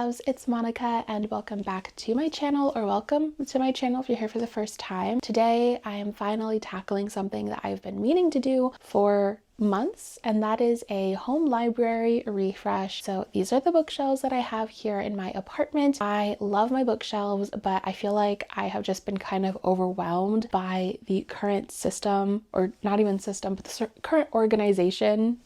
bookshelves, it's Monica and welcome back to my channel, or welcome to my channel if you're here for the first time. Today I am finally tackling something that I've been meaning to do for months, and that is a home library refresh. So these are the bookshelves that I have here in my apartment. I love my bookshelves, but I feel like I have just been kind of overwhelmed by the current system, or not even system, but the current organization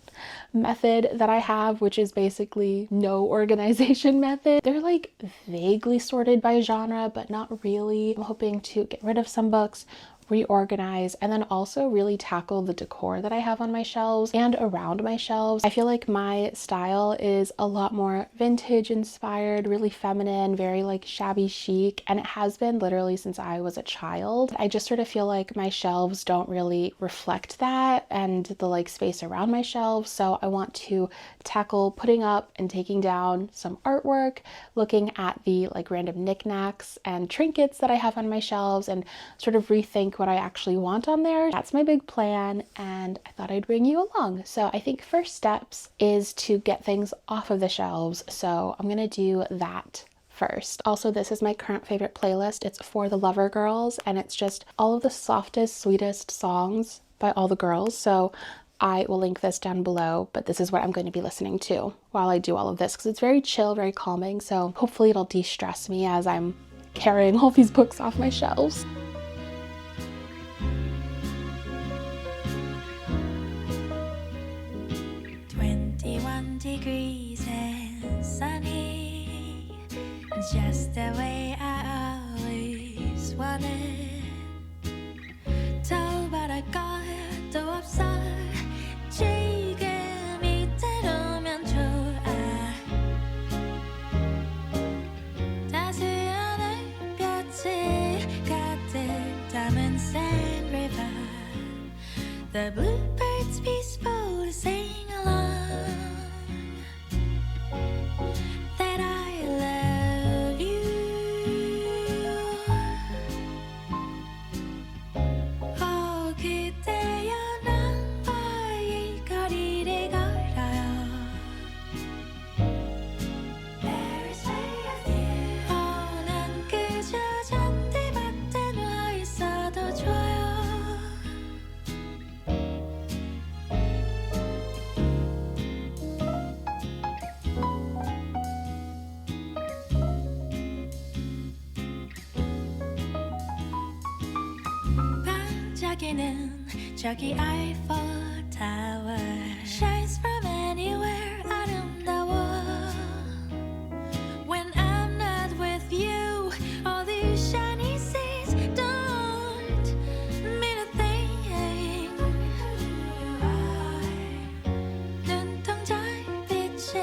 method that I have, which is basically no organization method. They're like vaguely sorted by genre, but not really. I'm hoping to get rid of some books, reorganize, and then also really tackle the decor that I have on my shelves and around my shelves. I feel like my style is a lot more vintage inspired, really feminine, very like shabby chic, and it has been literally since I was a child. I just sort of feel like my shelves don't really reflect that and the like space around my shelves, so I want to tackle putting up and taking down some artwork, looking at the like random knickknacks and trinkets that I have on my shelves, and sort of rethink what I actually want on there. That's my big plan, and I thought I'd bring you along. So I think first steps is to get things off of the shelves, so I'm gonna do that first. Also, this is my current favorite playlist. It's For the Lover Girls, and it's just all of the softest, sweetest songs by all the girls. So I will link this down below, but this is what I'm going to be listening to while I do all of this, because it's very chill, very calming. So hopefully it'll de-stress me as I'm carrying all these books off my shelves. Degrees and sunny, just the way I always wanted. 더바랄 또 없어. 지금 이대로면 좋아. 따스한 햇볕이 가득 담은 sand river. The bluebirds peaceful sing along. 저기 Eiffel Tower shines from anywhere 아름다워. When I'm not with you, all these shiny seas don't mean a thing. 눈동자에 비친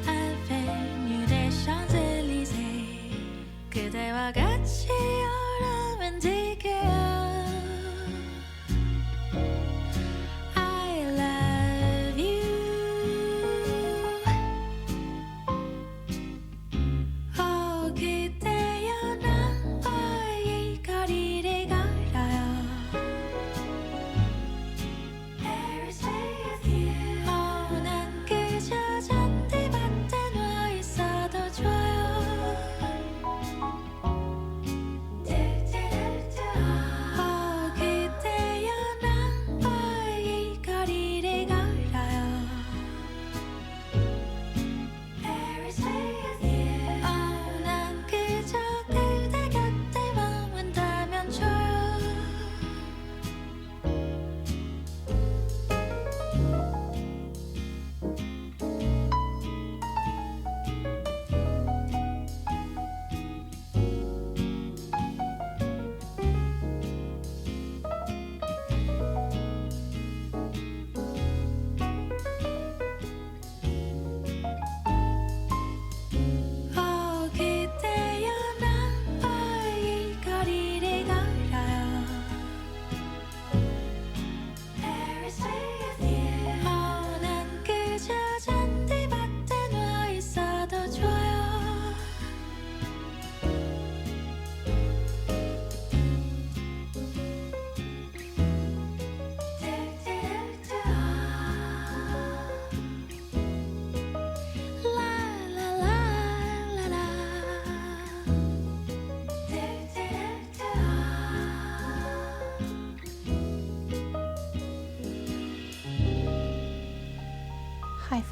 Avenue des Champs-Élysées, 그대와 같이 오르면 지겨. I love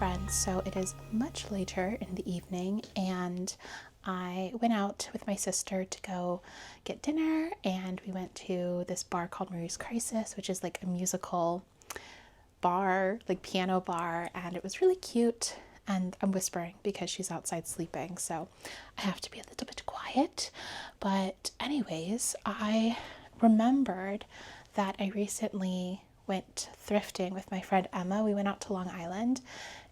friends. So it is much later in the evening, and I went out with my sister to go get dinner, and we went to this bar called Marie's Crisis, which is like a musical bar, like piano bar, and it was really cute. And I'm whispering because she's outside sleeping, so I have to be a little bit quiet. But anyways, I remembered that I recently went thrifting with my friend Emma. We went out to Long Island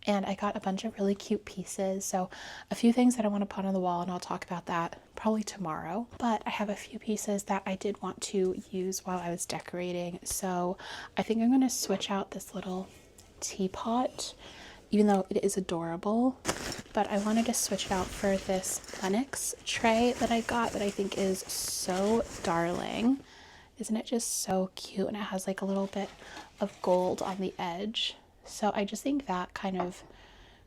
and I got a bunch of really cute pieces. So a few things that I want to put on the wall, and I'll talk about that probably tomorrow. But I have a few pieces that I did want to use while I was decorating. So I think I'm going to switch out this little teapot, even though it is adorable, but I wanted to switch it out for this Lennox tray that I got that I think is so darling. Isn't it just so cute? And it has like a little bit of gold on the edge. So I just think that kind of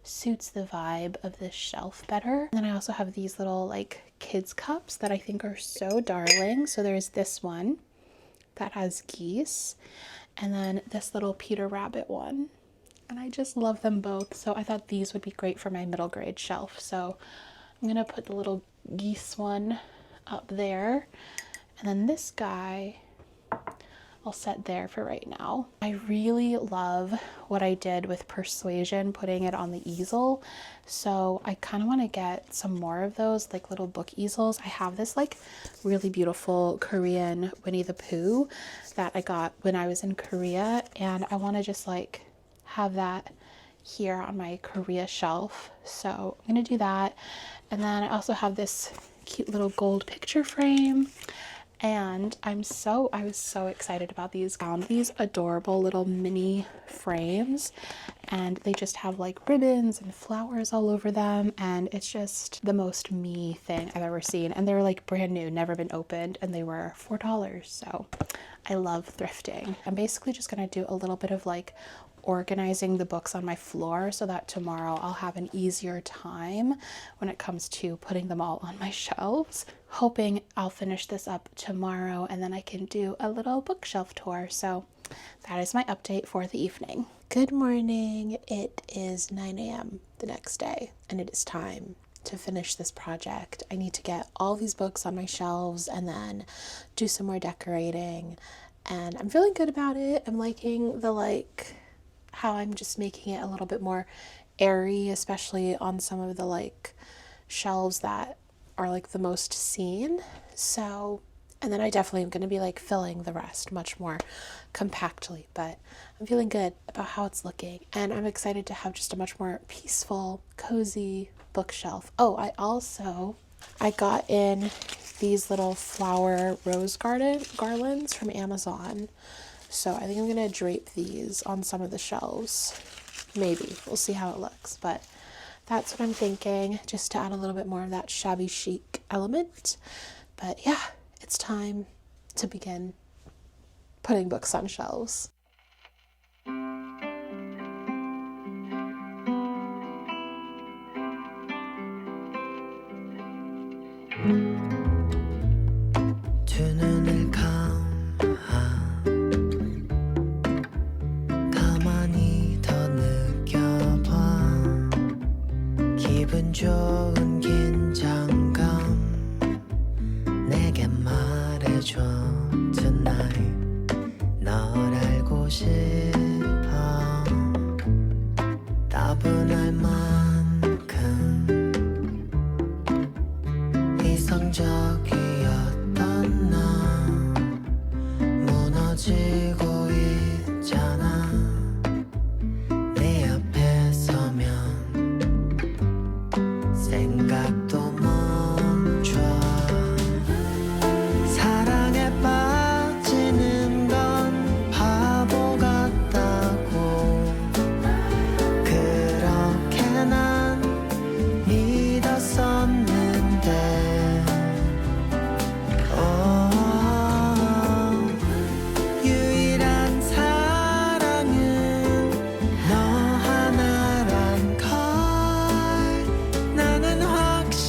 suits the vibe of this shelf better. And then I also have these little like kids cups that I think are so darling. So there's this one that has geese, and then this little Peter Rabbit one. And I just love them both. So I thought these would be great for my middle grade shelf. So I'm gonna put the little geese one up there. And then this guy, I'll set there for right now. I really love what I did with Persuasion, putting it on the easel. So I kind of want to get some more of those like little book easels. I have this like really beautiful Korean Winnie the Pooh that I got when I was in Korea, and I want to just like have that here on my Korea shelf. So I'm gonna do that. And then I also have this cute little gold picture frame, and I was so excited about these. Found these adorable little mini frames, and they just have like ribbons and flowers all over them, and it's just the most me thing I've ever seen. And they're like brand new, never been opened, and they were $4. So I love thrifting. I'm basically just gonna do a little bit of like organizing the books on my floor so that tomorrow I'll have an easier time when it comes to putting them all on my shelves. Hoping I'll finish this up tomorrow and then I can do a little bookshelf tour. So that is my update for the evening. Good morning. It is 9 a.m. the next day, and it is time to finish this project. I need to get all these books on my shelves and then do some more decorating, and I'm feeling good about it. I'm liking the how I'm just making it a little bit more airy, especially on some of the like shelves that are like the most seen. So, and then I definitely am going to be like filling the rest much more compactly, but I'm feeling good about how it's looking, and I'm excited to have just a much more peaceful, cozy bookshelf. Oh, I got in these little flower rose garlands from Amazon. So I think I'm going to drape these on some of the shelves. Maybe. We'll see how it looks. But that's what I'm thinking, just to add a little bit more of that shabby chic element. But yeah, it's time to begin putting books on shelves. 두 눈을 가만히 더 느껴봐. 기분 좋은 긴장감 내게 말해줘 tonight. 널 알고 싶어. 따분할 만큼 이성적이었던 나 무너지고 있잖아. 내 앞에 서면 생각도 멈춰. 사랑에 빠지는 건 바보 같다고. 그렇게 난 믿었었는데. 유일한 사랑은 너 하나란 걸 나는 확신했어.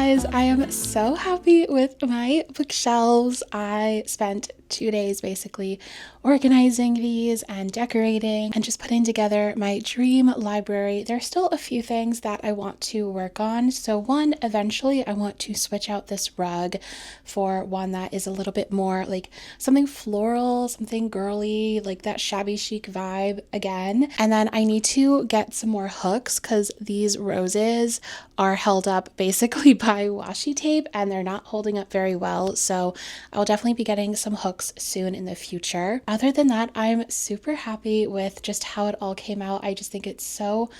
guys, I am so happy with my bookshelves. I spent 2 days basically organizing these and decorating and just putting together my dream library. There are still a few things that I want to work on. So one, eventually I want to switch out this rug for one that is a little bit more like something floral, something girly, like that shabby chic vibe again. And then I need to get some more hooks because these roses are held up basically by washi tape and they're not holding up very well. So I'll definitely be getting some hooks soon in the future. Other than that, I'm super happy with just how it all came out. I just think it's so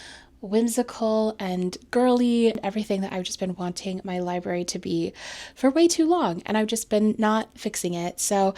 whimsical and girly and everything that I've just been wanting my library to be for way too long, and I've just been not fixing it. So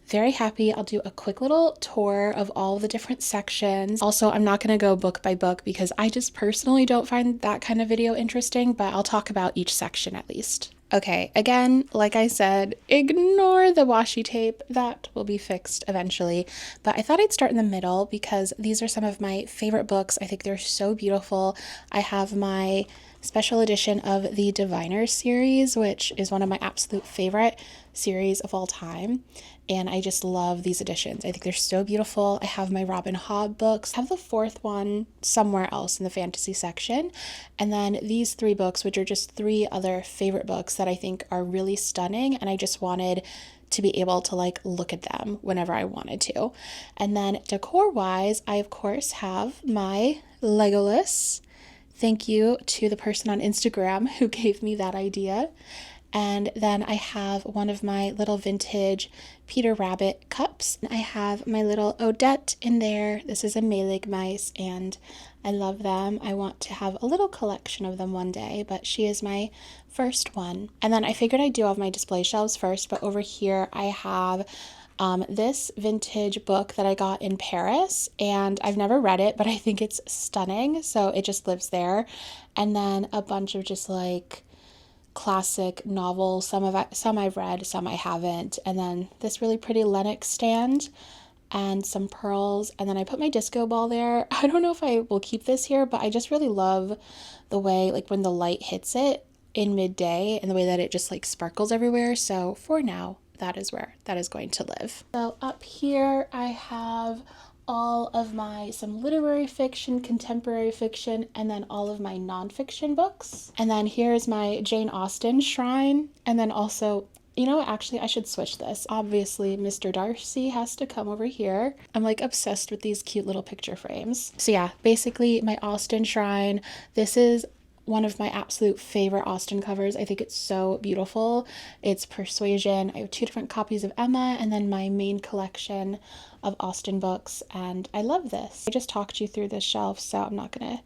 very happy. I'll do a quick little tour of all the different sections. Also, I'm not going to go book by book because I just personally don't find that kind of video interesting, but I'll talk about each section at least. Okay, again, like I said, ignore the washi tape. That will be fixed eventually. But I thought I'd start in the middle because these are some of my favorite books. I think they're so beautiful. I have my special edition of the Diviners series, which is one of my absolute favorite series of all time. And I just love these editions. I think they're so beautiful. I have my Robin Hobb books. I have the fourth one somewhere else in the fantasy section. And then these 3 books, which are just 3 other favorite books that I think are really stunning. And I just wanted to be able to like look at them whenever I wanted to. And then decor wise, I of course have my Legolas. Thank you to the person on Instagram who gave me that idea. And then I have one of my little vintage Peter Rabbit cups. I have my little Odette in there. This is a Melig mice and I love them. I want to have a little collection of them one day, but she is my first one. And then I figured I'd do all of my display shelves first, but over here I have this vintage book that I got in Paris, and I've never read it, but I think it's stunning, so it just lives there. And then a bunch of just like classic novels, some I've read, some I haven't, and then this really pretty Lenox stand and some pearls, and then I put my disco ball there. I don't know if I will keep this here, but I just really love the way like when the light hits it in midday and the way that it just like sparkles everywhere. So for now, that is where that is going to live. So up here I have all of my some literary fiction, contemporary fiction, and then all of my nonfiction books. And then here's my Jane Austen shrine. And then also, you know, actually I should switch this. Obviously, Mr. Darcy has to come over here. I'm like obsessed with these cute little picture frames. So yeah, basically my Austen shrine. This is one of my absolute favorite Austen covers. I think it's so beautiful. It's Persuasion. I have 2 different copies of Emma and then my main collection of Austen books, and I love this. I just talked you through this shelf, so I'm not gonna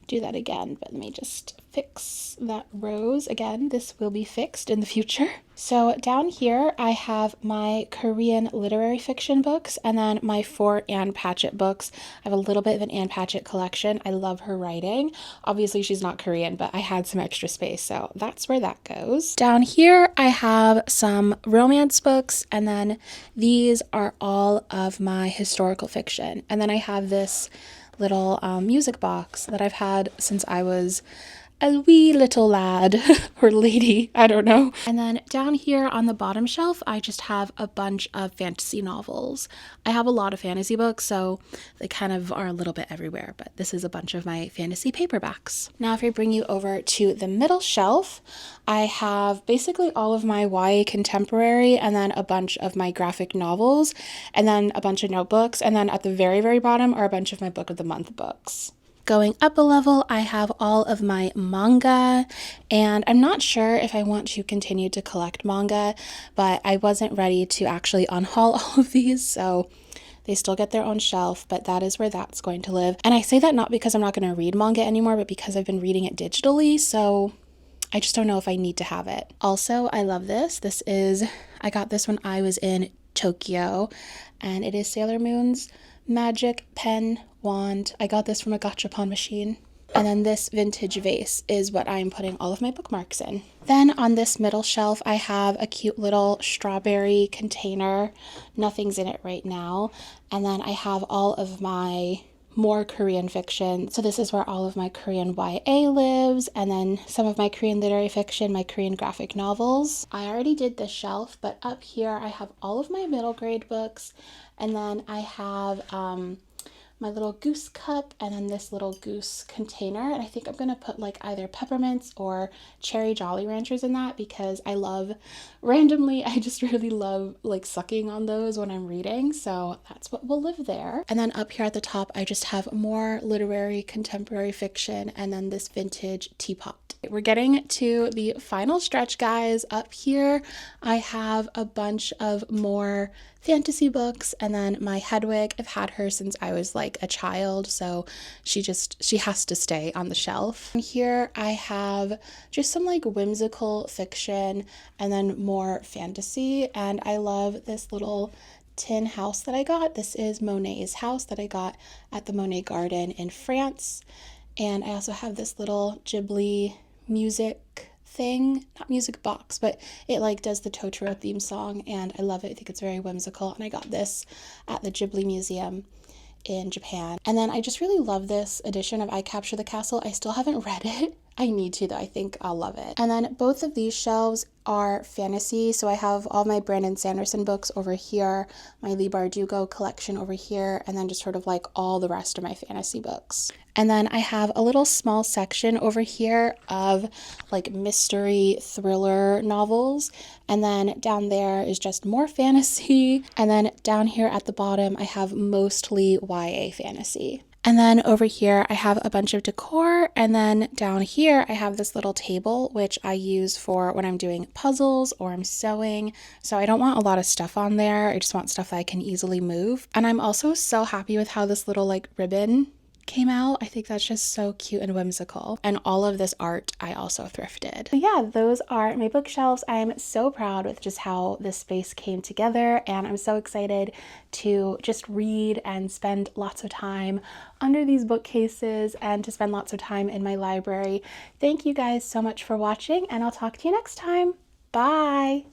do that again, but let me just fix that rose again. This will be fixed in the future. So down here I have my Korean literary fiction books and then my 4 Anne Patchett books. I have a little bit of an Anne Patchett collection. I love her writing. Obviously she's not Korean, but I had some extra space, so that's where that goes. Down here I have some romance books, and then these are all of my historical fiction. And then I have this little music box that I've had since I was a wee little lad or lady, I don't know. And then down here on the bottom shelf, I just have a bunch of fantasy novels. I have a lot of fantasy books, so they kind of are a little bit everywhere, but this is a bunch of my fantasy paperbacks. Now, if I bring you over to the middle shelf, I have basically all of my YA contemporary and then a bunch of my graphic novels and then a bunch of notebooks. And then at the very, very bottom are a bunch of my book of the month books. Going up a level, I have all of my manga, and I'm not sure if I want to continue to collect manga, but I wasn't ready to actually unhaul all of these, so they still get their own shelf, but that is where that's going to live. And I say that not because I'm not going to read manga anymore, but because I've been reading it digitally, so I just don't know if I need to have it. Also, I love this. I got this when I was in Tokyo, and it is Sailor Moon's magic pen wand. I got this from a gachapon machine. And then this vintage vase is what I'm putting all of my bookmarks in. Then on this middle shelf, I have a cute little strawberry container. Nothing's in it right now. And then I have all of my more Korean fiction. So this is where all of my Korean YA lives, and then some of my Korean literary fiction, my Korean graphic novels. I already did this shelf, but up here I have all of my middle grade books, and then I have my little goose cup and then this little goose container, and I think I'm gonna put like either peppermints or cherry Jolly Ranchers in that because I love, randomly, I just really love like sucking on those when I'm reading, so that's what will live there. And then up here at the top I just have more literary contemporary fiction and then this vintage teapot. We're getting to the final stretch, guys. Up here I have a bunch of more fantasy books, and then my Hedwig, I've had her since I was like a child, so she has to stay on the shelf. And here I have just some like whimsical fiction and then more fantasy, and I love this little tin house that I got. This is Monet's house that I got at the Monet Garden in France. And I also have this little Ghibli music thing, not music box, but it like does the Totoro theme song, and I love it. I think it's very whimsical, and I got this at the Ghibli Museum in Japan. And then I just really love this edition of I Capture the Castle. I still haven't read it. I need to though. I think I'll love it. And then both of these shelves are fantasy. So I have all my Brandon Sanderson books over here, my Leigh Bardugo collection over here, and then just sort of like all the rest of my fantasy books. And then I have a little small section over here of like mystery thriller novels. And then down there is just more fantasy. And then down here at the bottom, I have mostly YA fantasy. And then over here, I have a bunch of decor. And then down here, I have this little table, which I use for when I'm doing puzzles or I'm sewing. So I don't want a lot of stuff on there. I just want stuff that I can easily move. And I'm also so happy with how this little like ribbon came out. I think that's just so cute and whimsical. And all of this art I also thrifted. So yeah, those are my bookshelves. I am so proud with just how this space came together, and I'm so excited to just read and spend lots of time under these bookcases and to spend lots of time in my library. Thank you guys so much for watching, and I'll talk to you next time. Bye!